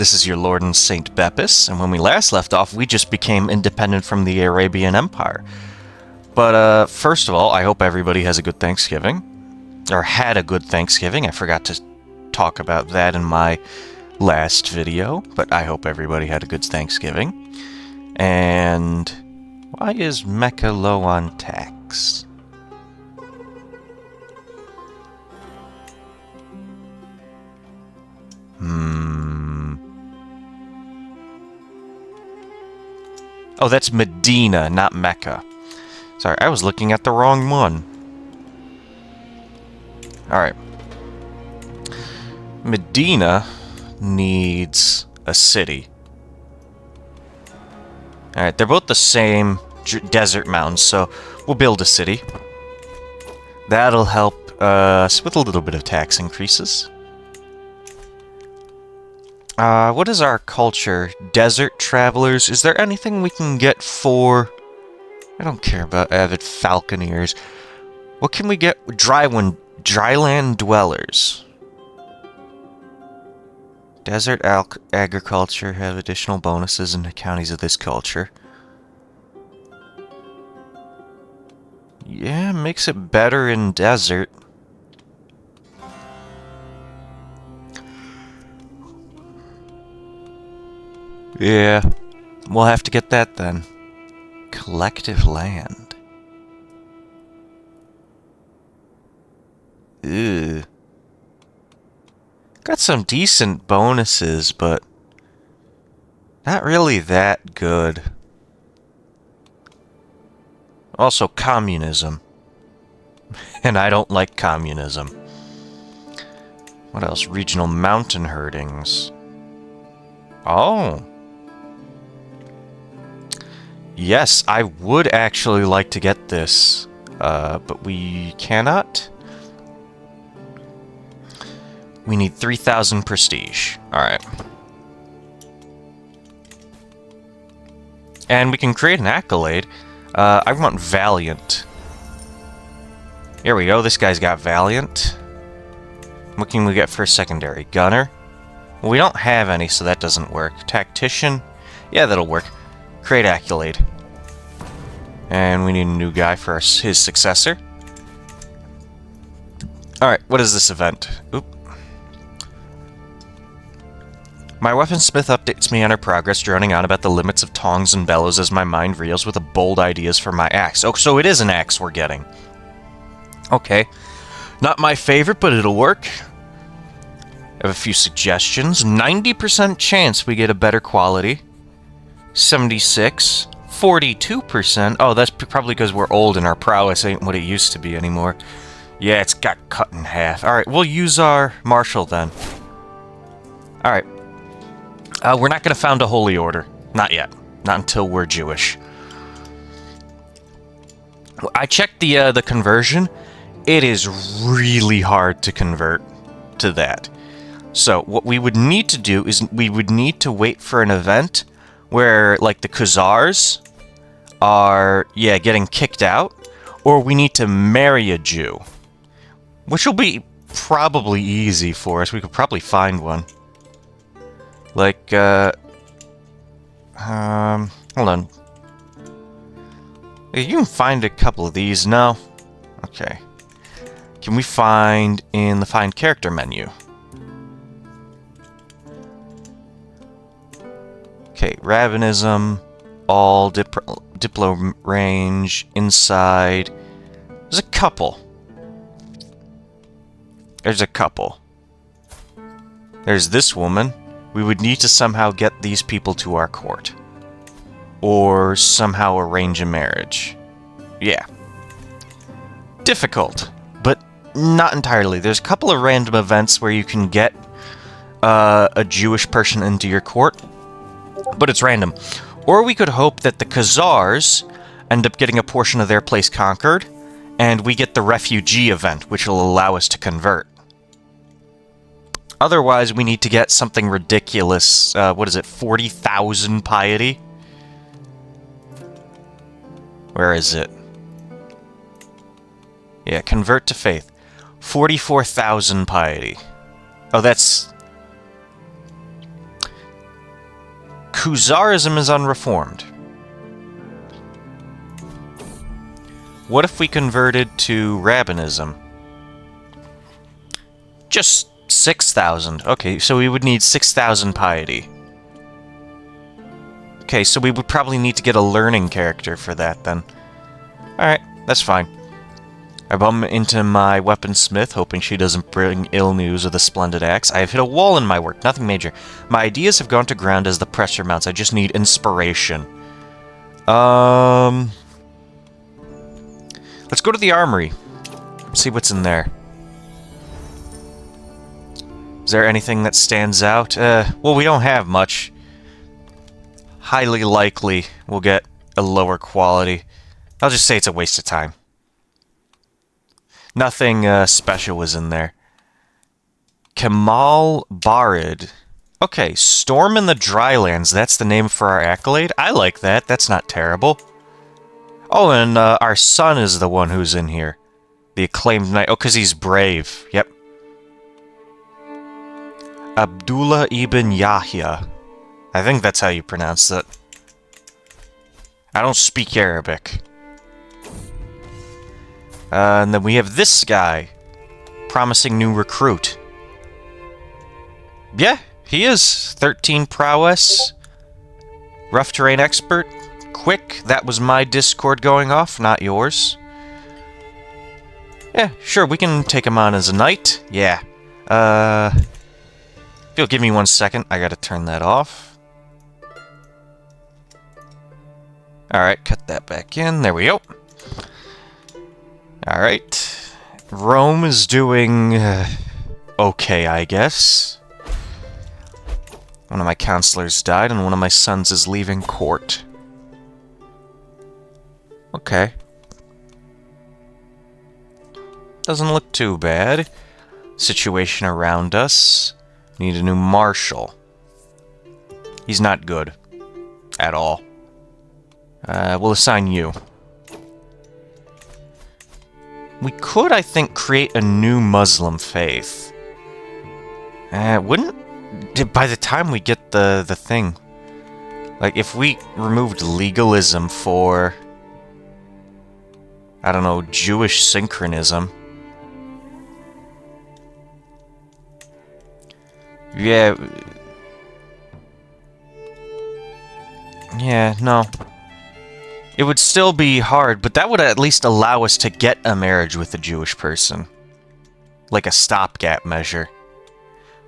This is your Lord and Saint Bepis, and when we last left off, we just became independent from the Arabian Empire. But first of all, I hope everybody has a good Thanksgiving. Or had a good Thanksgiving. I forgot to talk about that in my last video, but I hope everybody had a good Thanksgiving. And why is Mecca low on tax? Oh, that's Medina, not Mecca. Sorry, I was looking at the wrong one. Alright. Medina needs a city. Alright, they're both the same desert mountains, so we'll build a city. That'll help us with a little bit of tax increases. What is our culture? Desert travelers. Is there anything we can get for... I don't care about avid falconeers. What can we get? Dryland dwellers. Desert agriculture have additional bonuses in the counties of this culture. Yeah, makes it better in desert. Yeah, we'll have to get that then. Collective land. Ew. Got some decent bonuses, but not really that good. Also, communism. And I don't like communism. What else? Regional mountain herdings. Oh. Yes, I would actually like to get this, but we cannot. We need 3,000 prestige. Alright. And we can create an accolade. I want Valiant. Here we go, this guy's got Valiant. What can we get for a secondary? Gunner? Well, we don't have any, so that doesn't work. Tactician? Yeah, that'll work. Create accolade. And we need a new guy for his successor. Alright, what is this event? Oop. My weaponsmith updates me on our progress, droning on about the limits of tongs and bellows as my mind reels with the bold ideas for my axe. Oh, so it is an axe we're getting. Okay. Not my favorite, but it'll work. I have a few suggestions. 90% chance we get a better quality. 76. 42%. Oh, that's probably because we're old and our prowess ain't what it used to be anymore. Yeah, it's got cut in half. Alright, we'll use our marshal then. Alright. We're not going to found a holy order. Not yet. Not until we're Jewish. I checked the conversion. It is really hard to convert to that. So, what we would need to do is we would need to wait for an event where, like, the Khazars are, yeah, getting kicked out, or we need to marry a Jew. Which will be probably easy for us. We could probably find one. Like, hold on. You can find a couple of these. No? Okay. Can we find in the Find Character menu? Okay, Ravenism, all, Diplo range, inside. There's a couple. There's a couple. There's this woman. We would need to somehow get these people to our court. Or somehow arrange a marriage. Yeah. Difficult, but not entirely. There's a couple of random events where you can get a Jewish person into your court, but it's random. Or we could hope that the Khazars end up getting a portion of their place conquered, and we get the refugee event, which will allow us to convert. Otherwise, we need to get something ridiculous. What is it? 40,000 piety? Where is it? Yeah, convert to faith. 44,000 piety. Oh, that's... Khuzarism is unreformed. What if we converted to Rabbinism? Just 6,000. Okay, so we would need 6,000 piety. Okay, so we would probably need to get a learning character for that then. Alright, that's fine. I bump into my weaponsmith, hoping she doesn't bring ill news with a splendid axe. I have hit a wall in my work, nothing major. My ideas have gone to ground as the pressure mounts. I just need inspiration. Let's go to the armory. See what's in there. Is there anything that stands out? Well, we don't have much. Highly likely we'll get a lower quality. I'll just say it's a waste of time. Nothing special was in there. Kemal Barid. Okay, Storm in the Drylands. That's the name for our accolade. I like that. That's not terrible. Oh, and our son is the one who's in here. The acclaimed knight. Oh, because he's brave. Yep. Abdullah ibn Yahya. I think that's how you pronounce it. I don't speak Arabic. And then we have this guy. Promising new recruit. Yeah, he is. 13 prowess. Rough terrain expert. Quick. That was my Discord going off, not yours. Yeah, sure, we can take him on as a knight. Yeah. If you'll give me 1 second, I gotta turn that off. Alright, cut that back in. There we go. Alright. Rome is doing okay, I guess. One of my counselors died, and one of my sons is leaving court. Okay. Doesn't look too bad. Situation around us. Need a new marshal. He's not good. At all. We'll assign you. We could, I think, create a new Muslim faith. Wouldn't... By the time we get the thing... Like, if we removed legalism for... I don't know, Jewish synchronism... Yeah... Yeah, no... It would still be hard, but that would at least allow us to get a marriage with a Jewish person. Like a stopgap measure.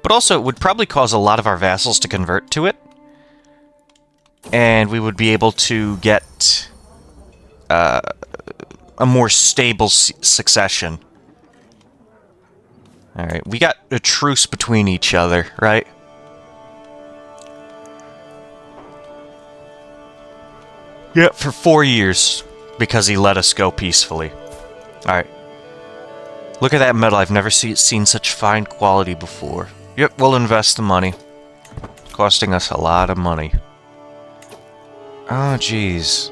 But also, it would probably cause a lot of our vassals to convert to it. And we would be able to get a more stable succession. Alright, we got a truce between each other, right? Yeah, for 4 years, because he let us go peacefully. Alright. Look at that metal. I've never seen such fine quality before. Yep, we'll invest the money. Costing us a lot of money. Oh, jeez.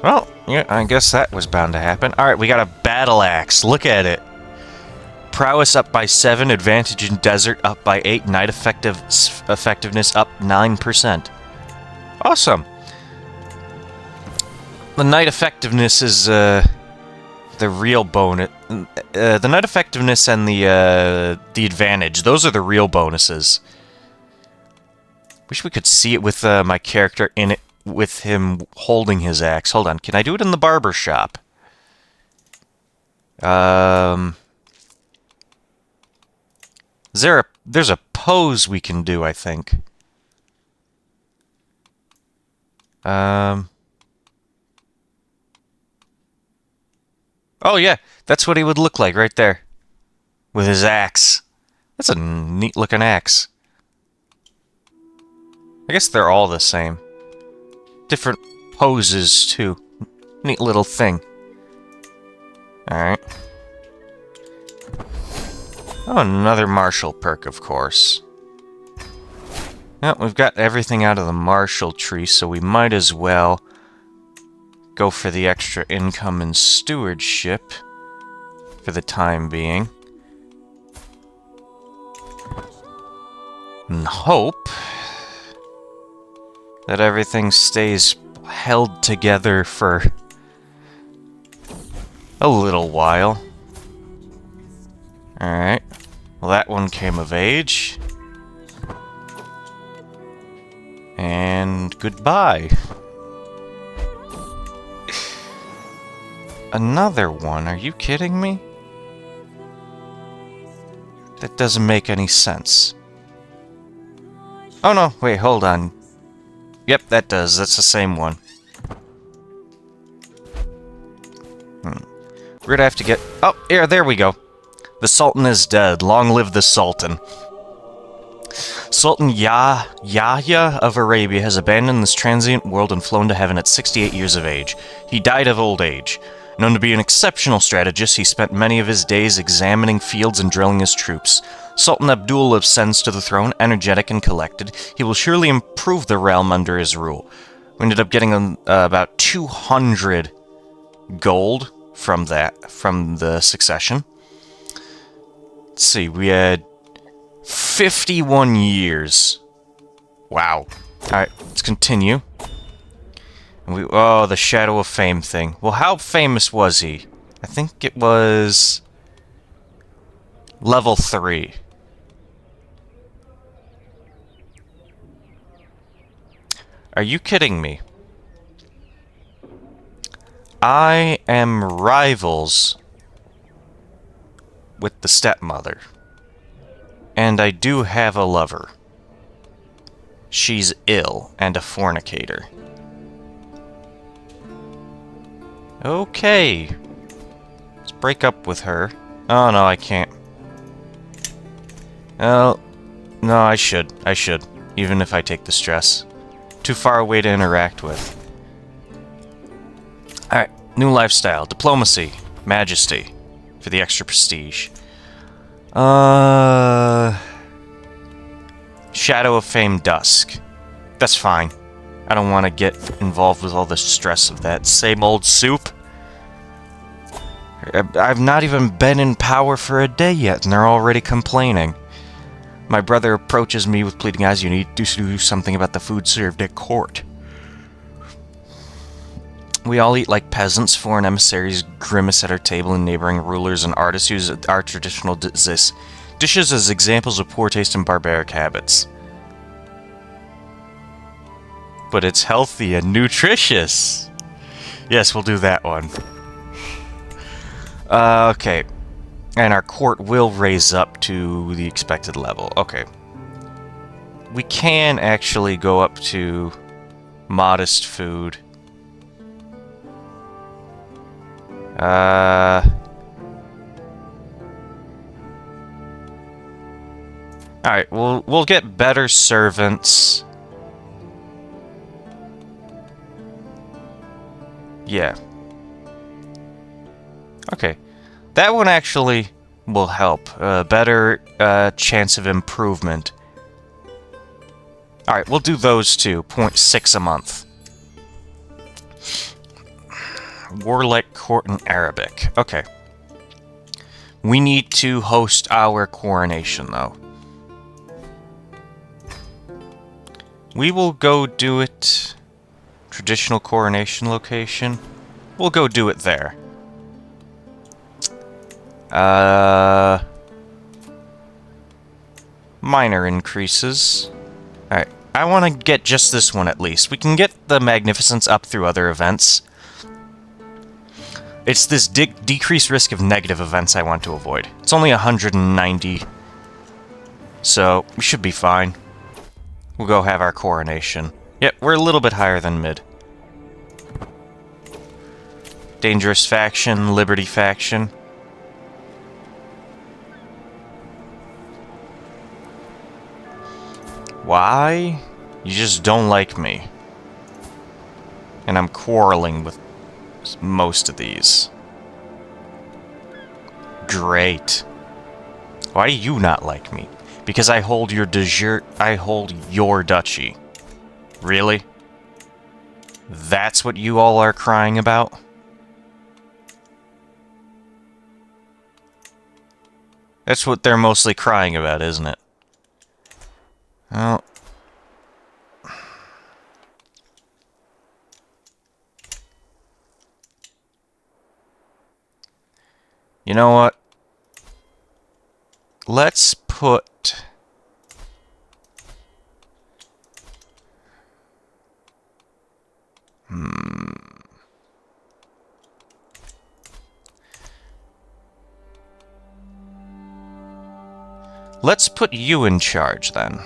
Well, yeah, I guess that was bound to happen. Alright, we got a battle axe. Look at it. Prowess up by 7, advantage in desert up by 8, night effectiveness up 9%. Awesome. The night effectiveness is the real bonus. The night effectiveness and the advantage, those are the real bonuses. Wish we could see it with my character in it, with him holding his axe. Hold on, can I do it in the barber shop? There's a pose we can do, I think. Oh yeah, that's what he would look like right there. With his axe. That's a neat looking axe. I guess they're all the same. Different poses too. Neat little thing. Alright. Oh, another martial perk, of course. Well, we've got everything out of the martial tree, so we might as well go for the extra income and stewardship for the time being. And hope that everything stays held together for a little while. Alright. Well, that one came of age. And goodbye. Another one? Are you kidding me? That doesn't make any sense. Oh no, wait, hold on. Yep, that does. That's the same one. We're gonna have to get... Oh, yeah, there we go. The Sultan is dead. Long live the Sultan. Sultan Yahya of Arabia has abandoned this transient world and flown to heaven at 68 years of age. He died of old age. Known to be an exceptional strategist, he spent many of his days examining fields and drilling his troops. Sultan Abdul ascends to the throne, energetic and collected. He will surely improve the realm under his rule. We ended up getting about 200 gold from the succession. Let's see, we had 51 years. Wow. Alright, let's continue. Oh, the Shadow of Fame thing. Well, how famous was he? I think it was... level 3. Are you kidding me? I am rivals with the stepmother. And I do have a lover. She's ill and a fornicator. Okay. Let's break up with her. Oh, no, I can't. Well, no, I should. Even if I take the stress. Too far away to interact with. Alright, new lifestyle. Diplomacy. Majesty. For the extra prestige. Shadow of Fame Dusk. That's fine. I don't want to get involved with all the stress of that. Same old soup. I've not even been in power for a day yet, and they're already complaining. My brother approaches me with pleading eyes. You need to do something about the food served at court. We all eat like peasants. Foreign emissaries grimace at our table, and neighboring rulers and artists use our traditional dishes as examples of poor taste and barbaric habits. But it's healthy and nutritious. Yes, we'll do that one. Okay. And our court will raise up to the expected level. Okay. We can actually go up to modest food. Alright, we'll get better servants. Yeah. Okay. That one actually will help. Better chance of improvement. Alright, we'll do those two. 0.6 a month. Warlike Court in Arabic. Okay. We need to host our coronation, though. We will go do it... Traditional coronation location. We'll go do it there. Minor increases. Alright, I want to get just this one at least. We can get the Magnificence up through other events. It's this decreased risk of negative events I want to avoid. It's only 190. So, we should be fine. We'll go have our coronation. Yep, we're a little bit higher than mid. Dangerous faction, Liberty faction. Why? You just don't like me. And I'm quarreling with most of these. Great. Why do you not like me? Because I hold your I hold your duchy. Really? That's what you all are crying about? That's what they're mostly crying about, isn't it? Well... You know what? Let's put... Let's put you in charge, then.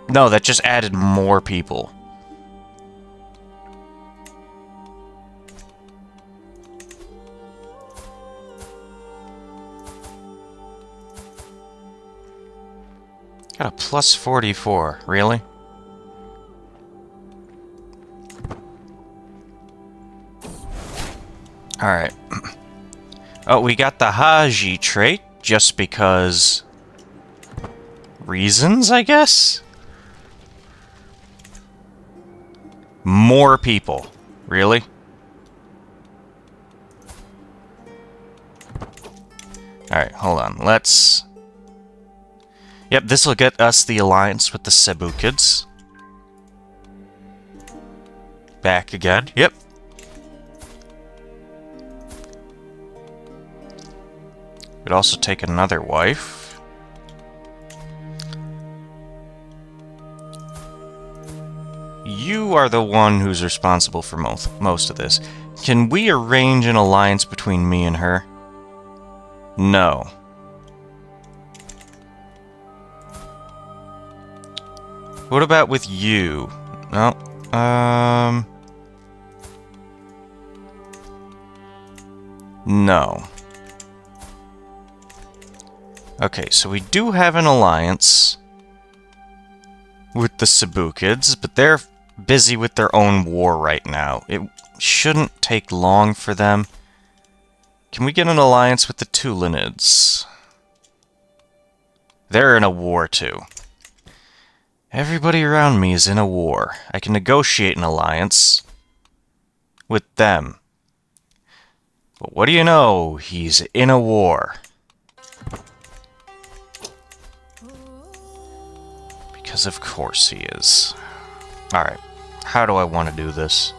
No, that just added more people. Got a plus 44, really? Alright. Oh, we got the Haji trait, just because... reasons, I guess? More people. Really? Alright, hold on. Let's... Yep, this will get us the alliance with the Sebukids. Back again. Yep. Could also take another wife. You are the one who's responsible for most of this. Can we arrange an alliance between me and her? No. What about with you? No. No. Okay, so we do have an alliance with the Sebukids, but they're busy with their own war right now. It shouldn't take long for them. Can we get an alliance with the Tulanids? They're in a war too. Everybody around me is in a war. I can negotiate an alliance with them. But what do you know? He's in a war. Because of course he is. Alright, how do I want to do this?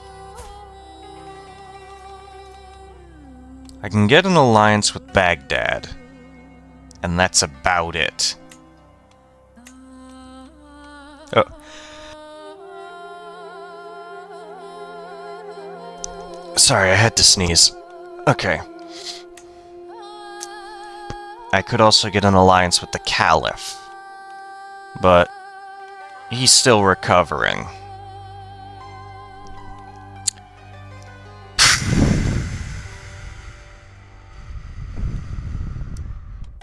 I can get an alliance with Baghdad. And that's about it. Oh. Sorry, I had to sneeze. Okay. I could also get an alliance with the Caliph. But he's still recovering.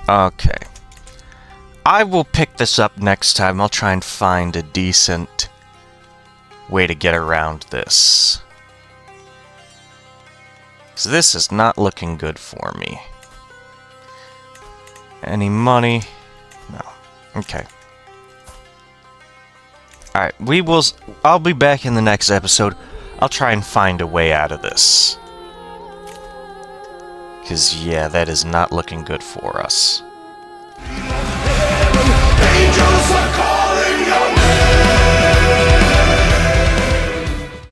Okay. I will pick this up next time. I'll try and find a decent way to get around this. So this is not looking good for me. Any money? No. Okay. Alright, I'll be back in the next episode. I'll try and find a way out of this. Because, yeah, that is not looking good for us. Angels are calling.